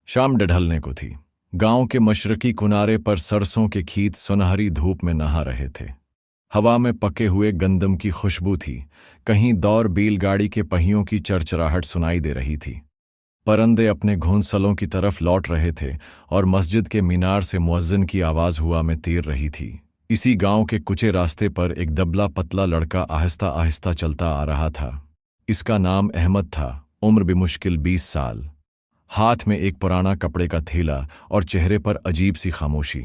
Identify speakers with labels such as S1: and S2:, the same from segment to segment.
S1: शाम ढलने को थी। गांव के मशरकी किनारे पर सरसों के खेत सुनहरी धूप में नहा रहे थे। हवा में पके हुए गंदम की खुशबू थी। कहीं दौर बैलगाड़ी के पहियों की चरचराहट सुनाई दे रही थी। परिंदे अपने घोंसलों की तरफ लौट रहे थे और मस्जिद के मीनार से मुअज्जिन की आवाज हुआ में तैर रही थी। इसी गांव के कुचे रास्ते पर एक दबला पतला लड़का आहिस्ता आहिस्ता चलता आ रहा था। इसका नाम अहमद था। उम्र भी मुश्किल 20 साल। हाथ में एक पुराना कपड़े का थैला और चेहरे पर अजीब सी खामोशी।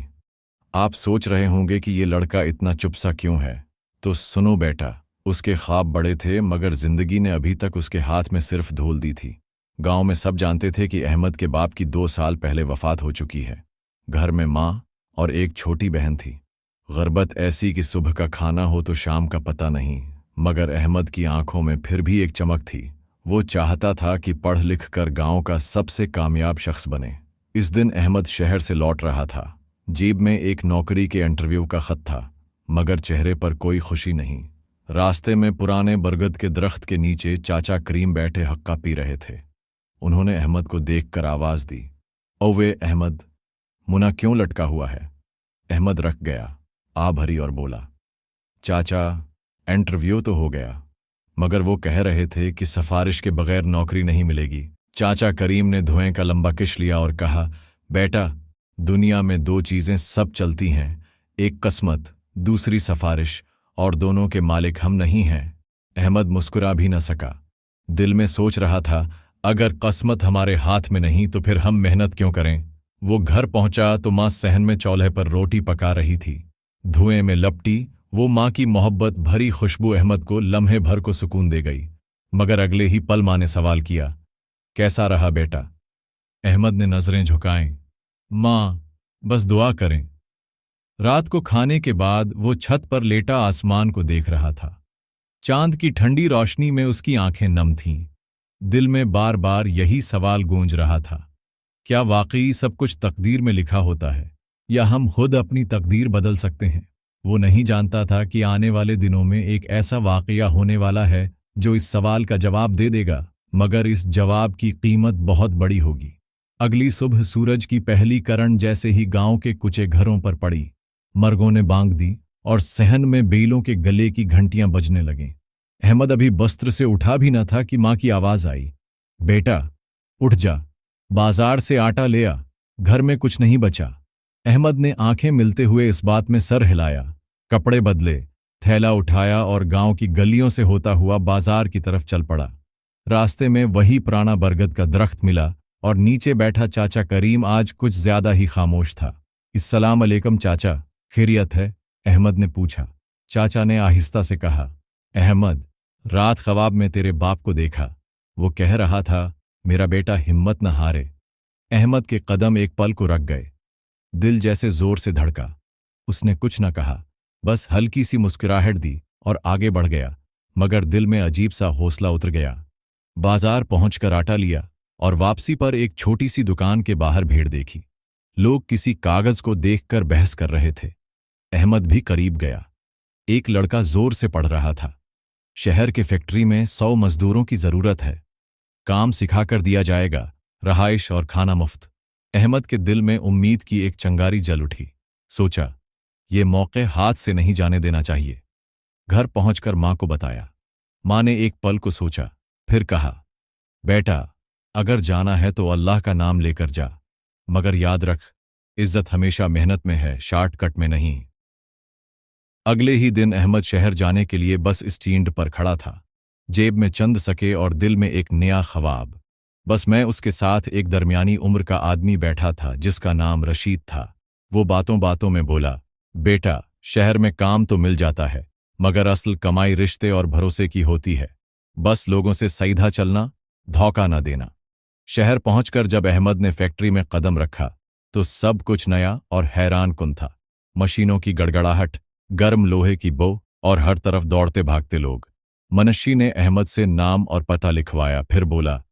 S1: आप सोच रहे होंगे कि ये लड़का इतना चुप सा क्यों है। तो सुनो बेटा, उसके ख्वाब बड़े थे मगर जिंदगी ने अभी तक उसके हाथ में सिर्फ धूल दी थी। गांव में सब जानते थे कि अहमद के बाप की 2 साल पहले वफात हो चुकी है। घर में माँ और एक छोटी बहन थी। गुर्बत ऐसी कि सुबह का खाना हो तो शाम का पता नहीं, मगर अहमद की आंखों में फिर भी एक चमक थी। वो चाहता था कि पढ़ लिख कर गांव का सबसे कामयाब शख्स बने। इस दिन अहमद शहर से लौट रहा था। जेब में एक नौकरी के इंटरव्यू का खत था, मगर चेहरे पर कोई खुशी नहीं। रास्ते में पुराने बरगद के दरख्त के नीचे चाचा करीम बैठे हक्का पी रहे थे। उन्होंने अहमद को देखकर आवाज दी, ओवे अहमद, मुना क्यों लटका हुआ है। अहमद रख गया, आ भरी और बोला, चाचा इंटरव्यू तो हो गया, मगर वो कह रहे थे कि सिफारिश के बगैर नौकरी नहीं मिलेगी। चाचा करीम ने धुएं का लंबा किश लिया और कहा, बेटा, दुनिया में 2 चीजें सब चलती हैं, एक किस्मत, दूसरी सिफारिश, और दोनों के मालिक हम नहीं हैं। अहमद मुस्कुरा भी न सका। दिल में सोच रहा था, अगर किस्मत हमारे हाथ में नहीं तो फिर हम मेहनत क्यों करें। वो घर पहुंचा तो मां सहन में चौल्हे पर रोटी पका रही थी। धुएं में लपटी वो मां की मोहब्बत भरी खुशबू अहमद को लम्हे भर को सुकून दे गई। मगर अगले ही पल मां ने सवाल किया, कैसा रहा बेटा। अहमद ने नजरें झुकाएं, मां बस दुआ करें। रात को खाने के बाद वो छत पर लेटा आसमान को देख रहा था। चांद की ठंडी रोशनी में उसकी आंखें नम थीं। दिल में बार बार यही सवाल गूंज रहा था, क्या वाकई सब कुछ तकदीर में लिखा होता है, या हम खुद अपनी तकदीर बदल सकते हैं। वो नहीं जानता था कि आने वाले दिनों में एक ऐसा वाकया होने वाला है जो इस सवाल का जवाब दे देगा, मगर इस जवाब की कीमत बहुत बड़ी होगी। अगली सुबह सूरज की पहली किरण जैसे ही गांव के कुछ घरों पर पड़ी, मर्गों ने बांग दी और सहन में बैलों के गले की घंटियां बजने लगीं। अहमद अभी बस्त्र से उठा भी न था कि मां की आवाज आई, बेटा उठ जा, बाजार से आटा ले आ, घर में कुछ नहीं बचा। अहमद ने आंखें मिलते हुए इस बात में सर हिलाया, कपड़े बदले, थैला उठाया और गांव की गलियों से होता हुआ बाजार की तरफ चल पड़ा। रास्ते में वही पुराना बरगद का दरख्त मिला और नीचे बैठा चाचा करीम आज कुछ ज्यादा ही खामोश था। अस्सलाम अलैकुम चाचा, खैरियत है? अहमद ने पूछा। चाचा ने आहिस्ता से कहा, अहमद, रात ख्वाब में तेरे बाप को देखा। वो कह रहा था, मेरा बेटा हिम्मत न हारे। अहमद के कदम एक पल को रख गए। दिल जैसे जोर से धड़का। उसने कुछ न कहा, बस हल्की सी मुस्कुराहट दी और आगे बढ़ गया, मगर दिल में अजीब सा हौसला उतर गया। बाजार पहुंचकर आटा लिया और वापसी पर एक छोटी सी दुकान के बाहर भीड़ देखी। लोग किसी कागज को देखकर बहस कर रहे थे। अहमद भी करीब गया। एक लड़का जोर से पढ़ रहा था, शहर के फैक्ट्री में 100 मजदूरों की जरूरत है, काम सिखाकर दिया जाएगा, रहाइश और खाना मुफ्त। अहमद के दिल में उम्मीद की एक चंगारी जल उठी। सोचा, ये मौके हाथ से नहीं जाने देना चाहिए। घर पहुंचकर मां को बताया। मां ने एक पल को सोचा, फिर कहा, बेटा, अगर जाना है तो अल्लाह का नाम लेकर जा, मगर याद रख, इज्जत हमेशा मेहनत में है, शॉर्टकट में नहीं। अगले ही दिन अहमद शहर जाने के लिए बस स्टैंड पर खड़ा था। जेब में चंद सके और दिल में एक नया ख्वाब। बस मैं उसके साथ एक दरमियानी उम्र का आदमी बैठा था जिसका नाम रशीद था। वो बातों बातों में बोला, बेटा, शहर में काम तो मिल जाता है, मगर असल कमाई रिश्ते और भरोसे की होती है। बस लोगों से सीधा चलना, धोखा न देना। शहर पहुंचकर जब अहमद ने फैक्ट्री में कदम रखा तो सब कुछ नया और हैरान कुन था। मशीनों की गड़गड़ाहट, गर्म लोहे की बो और हर तरफ दौड़ते भागते लोग। मनशी ने अहमद से नाम और पता लिखवाया, फिर बोला,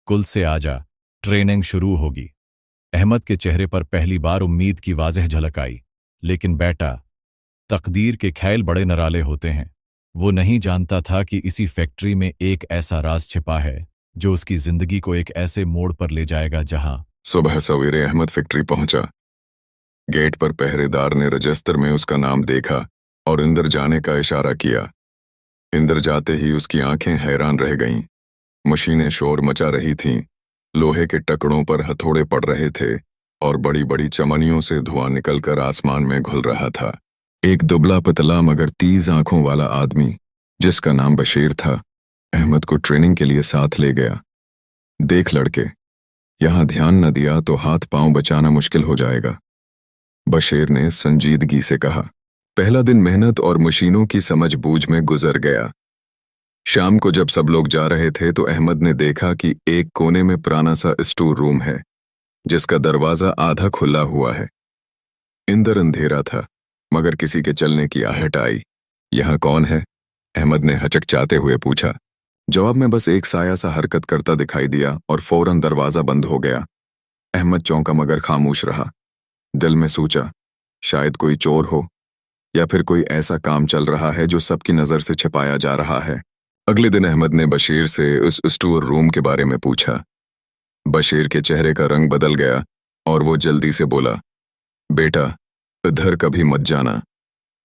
S1: कुल से आजा, ट्रेनिंग शुरू होगी। अहमद के चेहरे पर पहली बार उम्मीद की वाज़ेह झलक आई। लेकिन बेटा, तकदीर के ख्याल बड़े नराले होते हैं। वो नहीं जानता था कि इसी फैक्ट्री में एक ऐसा राज छिपा है जो उसकी जिंदगी को एक ऐसे मोड़ पर ले जाएगा जहां
S2: सुबह सवेरे अहमद फैक्ट्री पहुंचा। गेट पर पहरेदार ने रजिस्टर में उसका नाम देखा और अंदर जाने का इशारा किया। अंदर जाते ही उसकी आंखें हैरान रह गईं। मशीनें शोर मचा रही थीं, लोहे के टकड़ों पर हथौड़े पड़ रहे थे और बड़ी बड़ी चमनियों से धुआं निकलकर आसमान में घुल रहा था। एक दुबला पतला मगर तेज आंखों वाला आदमी, जिसका नाम बशीर था, अहमद को ट्रेनिंग के लिए साथ ले गया। देख लड़के, यहां ध्यान न दिया तो हाथ पांव बचाना मुश्किल हो जाएगा, बशीर ने संजीदगी से कहा। पहला दिन मेहनत और मशीनों की समझ-बूझ में गुजर गया। शाम को जब सब लोग जा रहे थे तो अहमद ने देखा कि एक कोने में पुराना सा स्टोर रूम है, जिसका दरवाजा आधा खुला हुआ है। अंदर अंधेरा था, मगर किसी के चलने की आहट आई। यहाँ कौन है? अहमद ने हचकचाते हुए पूछा। जवाब में बस एक साया सा हरकत करता दिखाई दिया और फौरन दरवाजा बंद हो गया। अहमद चौंका मगर खामोश रहा। दिल में सोचा, शायद कोई चोर हो या फिर कोई ऐसा काम चल रहा है जो सबकी नजर से छिपाया जा रहा है। अगले दिन अहमद ने बशीर से उस स्टोर रूम के बारे में पूछा। बशीर के चेहरे का रंग बदल गया और वो जल्दी से बोला, बेटा, इधर कभी मत जाना,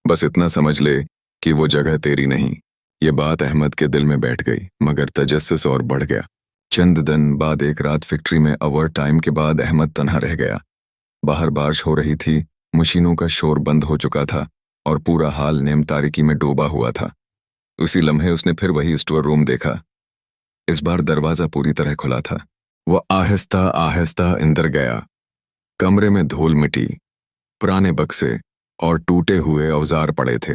S2: बस इतना समझ ले कि वो जगह तेरी नहीं। ये बात अहमद के दिल में बैठ गई, मगर तजस्सुस और बढ़ गया। चंद दिन बाद एक रात फैक्ट्री में ओवर टाइम के बाद अहमद तन्हा रह गया। बाहर बारिश हो रही थी, मशीनों का शोर बंद हो चुका था और पूरा हाल नेम तारीकी में डूबा हुआ था। उसी लम्हे उसने फिर वही स्टोर रूम देखा। इस बार दरवाजा पूरी तरह खुला था। वह आहिस्ता आहिस्ता अंदर गया। कमरे में धूल मिट्टी, पुराने बक्से और टूटे हुए औजार पड़े थे।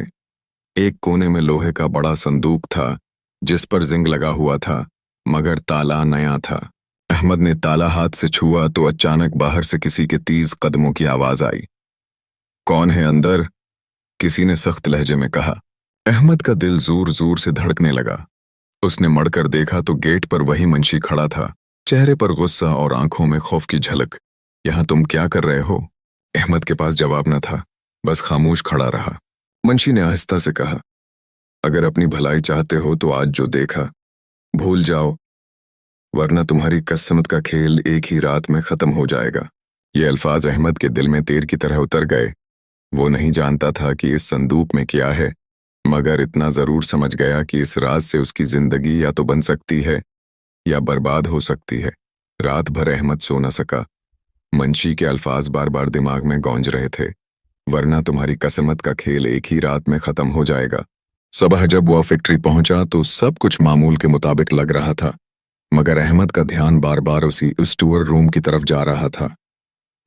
S2: एक कोने में लोहे का बड़ा संदूक था, जिस पर जिंग लगा हुआ था, मगर ताला नया था। अहमद ने ताला हाथ से छुआ तो अचानक बाहर से किसी के तेज कदमों की आवाज आई। कौन है अंदर? किसी ने सख्त लहजे में कहा। अहमद का दिल जोर जोर से धड़कने लगा। उसने मड़कर देखा तो गेट पर वही मुंशी खड़ा था, चेहरे पर गुस्सा और आंखों में खौफ की झलक। यहां तुम क्या कर रहे हो? अहमद के पास जवाब न था, बस खामोश खड़ा रहा। मुंशी ने आहिस्ता से कहा, अगर अपनी भलाई चाहते हो तो आज जो देखा भूल जाओ, वरना तुम्हारी किस्मत का खेल एक ही रात में खत्म हो जाएगा। ये अल्फाज अहमद के दिल में तीर की तरह उतर गए। वो नहीं जानता था कि इस संदूक में क्या है, मगर इतना जरूर समझ गया कि इस राज से उसकी जिंदगी या तो बन सकती है या बर्बाद हो सकती है। रात भर अहमद सो न सका। मुंशी के अल्फाज बार बार दिमाग में गूंज रहे थे, वरना तुम्हारी किस्मत का खेल एक ही रात में खत्म हो जाएगा। सुबह जब वह फैक्ट्री पहुंचा तो सब कुछ मामूल के मुताबिक लग रहा था, मगर अहमद का ध्यान बार बार उसी स्टोर रूम की तरफ जा रहा था।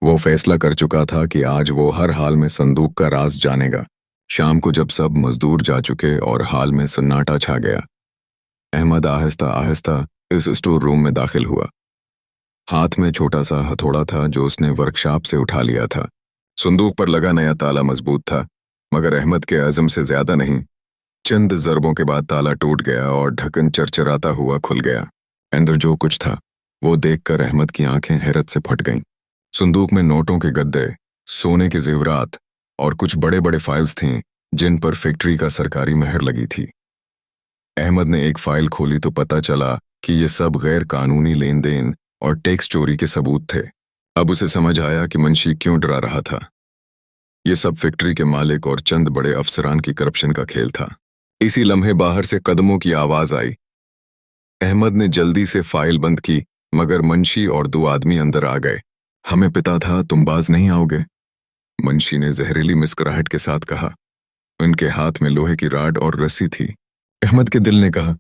S2: वो फैसला कर चुका था कि आज वो हर हाल में संदूक का राज जानेगा। शाम को जब सब मजदूर जा चुके और हाल में सन्नाटा छा गया, अहमद आहिस्ता आहिस्ता इस स्टोर रूम में दाखिल हुआ। हाथ में छोटा सा हथौड़ा था जो उसने वर्कशॉप से उठा लिया था। संदूक पर लगा नया ताला मजबूत था, मगर अहमद के अज़म से ज्यादा नहीं। चंद ज़रबों के बाद ताला टूट गया और ढक्कन चरचराता हुआ खुल गया। अंदर जो कुछ था वो देखकर अहमद की आंखें हैरत से फट गईं। संदूक में नोटों के गद्दे, सोने के जेवरात और कुछ बड़े बड़े फाइल्स थीं, जिन पर फैक्ट्री का सरकारी मेहर लगी थी। अहमद ने एक फाइल खोली तो पता चला कि ये सब गैर कानूनी लेन देन और टैक्स चोरी के सबूत थे। अब उसे समझ आया कि मुंशी क्यों डरा रहा था। ये सब फैक्ट्री के मालिक और चंद बड़े अफसरान की करप्शन का खेल था। इसी लम्हे बाहर से कदमों की आवाज आई। अहमद ने जल्दी से फाइल बंद की, मगर मुंशी और दो आदमी अंदर आ गए। हमें पता था तुम बाज नहीं आओगे, मुंशी ने जहरीली मुस्कुराहट के साथ कहा। उनके हाथ में लोहे की राड और रस्सी थी। अहमद के दिल ने कहा,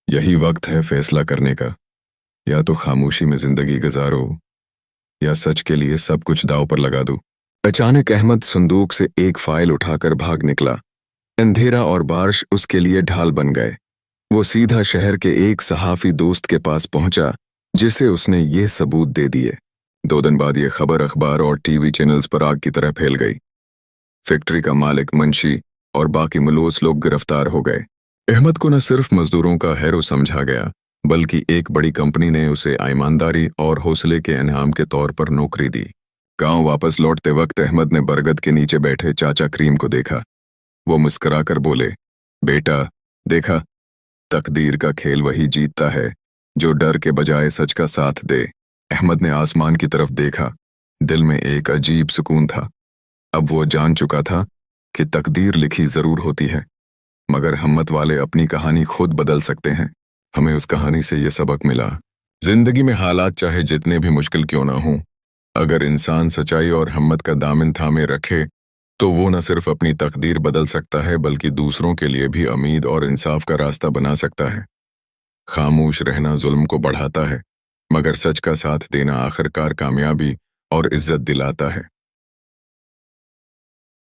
S2: यही वक्त है फैसला करने का, या तो खामोशी में जिंदगी गुजारो या सच के लिए सब कुछ दांव पर लगा दो। अचानक अहमद संदूक से एक फाइल उठाकर भाग निकला। अंधेरा और बारिश उसके लिए ढाल बन गए। वो सीधा शहर के एक सहाफी दोस्त के पास पहुंचा, जिसे उसने ये सबूत दे दिए। 2 दिन बाद ये खबर अखबार और टीवी चैनल्स पर आग की तरह फैल गई। फैक्ट्री का मालिक, मुंशी और बाकी मुलोस लोग गिरफ्तार हो गए। अहमद को न सिर्फ मजदूरों का हैरो समझा गया, बल्कि एक बड़ी कंपनी ने उसे ईमानदारी और हौसले के इनाम के तौर पर नौकरी दी। गांव वापस लौटते वक्त अहमद ने बरगद के नीचे बैठे चाचा करीम को देखा। वो मुस्कुराकर बोले, बेटा देखा, तकदीर का खेल वही जीतता है जो डर के बजाय सच का साथ दे। अहमद ने आसमान की तरफ देखा। दिल में एक अजीब सुकून था। अब वो जान चुका था कि तकदीर लिखी जरूर होती है, मगर हिम्मत वाले अपनी कहानी खुद बदल सकते हैं। हमें उस कहानी से ये सबक मिला, जिंदगी में हालात चाहे जितने भी मुश्किल क्यों ना हों, अगर इंसान सच्चाई और हिम्मत का दामन थामे रखे तो वो न सिर्फ अपनी तकदीर बदल सकता है बल्कि दूसरों के लिए भी उम्मीद और इंसाफ का रास्ता बना सकता है। खामोश रहना जुल्म को बढ़ाता है, मगर सच का साथ देना आखिरकार कामयाबी और इज्जत दिलाता है।